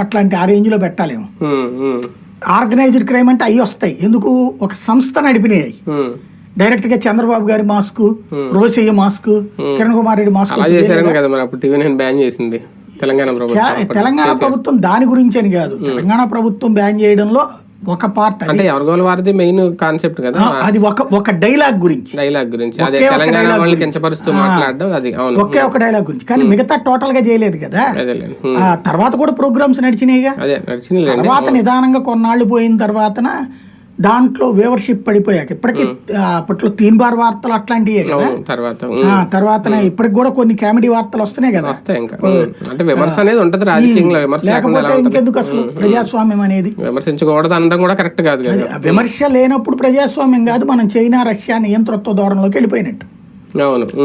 అట్లాంటి ఆ రేంజ్ లో పెట్టాలేమో. ఆర్గనైజ్డ్ క్రైమ్ అంటే అవి వస్తాయి, ఎందుకు ఒక సంస్థ నడిపినాయి డైరెక్ట్ గా చంద్రబాబు గారి mask, Rosaiah mask, Kiran Kumar Reddy mask. Telangana ప్రభుత్వం దాని గురించి అని కాదు, తెలంగాణ ప్రభుత్వం బ్యాన్ చేయడంలో ఒక పార్ట్ అంటే ఎవరిగోల వారిది మెయిన్ కాన్సెప్ట్ కదా, అది ఒక డైలాగ్ గురించి అదే తెలంగాణ వాళ్ళని కించపరుస్తూ మాట్లాడడం, అది ఒకే ఒక డైలాగ్ గురించి. కానీ మిగతా టోటల్ గా చేయలేదు కదా. తర్వాత కూడా ప్రోగ్రామ్స్ నడిచినాయిగా. తర్వాత నిదానంగా కొన్నాళ్ళు పోయిన తర్వాతన దాంట్లో వ్యూవర్షిప్ పడిపోయాక ఇప్పటికీ అప్పట్లో 3 బార్ వార్తలు అట్లాంటివే కదా. తర్వాత ఇప్పటికి కూడా కొన్ని కామెడీ వార్తలు వస్తున్నాయి కదా. లేకపోతే ఇంకెందుకు అసలు ప్రజాస్వామ్యం అనేది? విమర్శించకూడదు అనడం కూడా కరెక్ట్ కాదు కదా. విమర్శ లేనప్పుడు ప్రజాస్వామ్యం కాదు, మనం చైనా రష్యా నియంతృత్వ ధోరణిలోకి వెళ్ళిపోయినట్టు.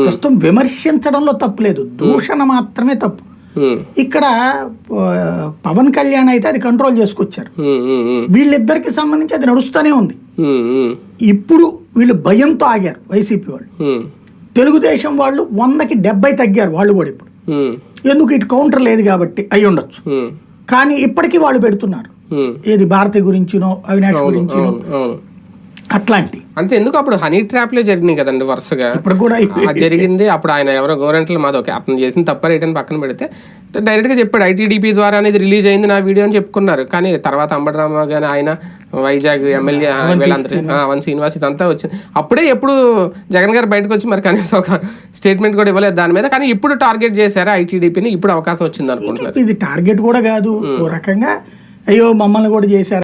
ప్రస్తుతం విమర్శించడంలో తప్పు లేదు, దూషణ మాత్రమే తప్పు. ఇక్కడ పవన్ కళ్యాణ్ అయితే అది కంట్రోల్ చేసుకొచ్చారు, వీళ్ళిద్దరికి సంబంధించి అది నడుస్తూనే ఉంది. ఇప్పుడు వీళ్ళు భయంతో ఆగారు వైసీపీ వాళ్ళు. తెలుగుదేశం వాళ్ళు 100కి 70 తగ్గారు వాళ్ళు కూడా ఇప్పుడు. ఎందుకు? ఇటు కౌంటర్ లేదు కాబట్టి అయి ఉండొచ్చు. కానీ ఇప్పటికీ వాళ్ళు పెడుతున్నారు, ఏది భారతి గురించినో అవినాష్ గురించినో అట్లాంటి. అంటే ఎందుకు అప్పుడు హనీ ట్రాప్ లే జరిగినాయి కదండి వరుసగా. ఇప్పుడు కూడా జరిగింది. అప్పుడు ఆయన ఎవరో గవర్నమెంట్ మాది అతను చేసిన తప్ప రేటని పక్కన పెడితే డైరెక్ట్ గా చెప్పాడు ఐటీడీపీ ద్వారా అనేది రిలీజ్ అయింది నా వీడియో అని చెప్పుకున్నారు. కానీ తర్వాత అంబటరామ గాని ఆయన వైజాగ్ ఎమ్మెల్యే వీళ్ళందరూ వన్ శ్రీనివాస్ ఇదంతా వచ్చింది. అప్పుడే ఎప్పుడు జగన్ గారు బయటకు వచ్చి మరి కనీసం ఒక స్టేట్మెంట్ కూడా ఇవ్వలేదు దాని మీద. కానీ ఇప్పుడు టార్గెట్ చేశారు ఐటీడీపీని, ఇప్పుడు అవకాశం వచ్చింది అనుకుంటున్నారు. ఇది టార్గెట్ కూడా కాదు, ఓ రకంగా అయ్యో మమ్మల్ని కూడా చేశారు.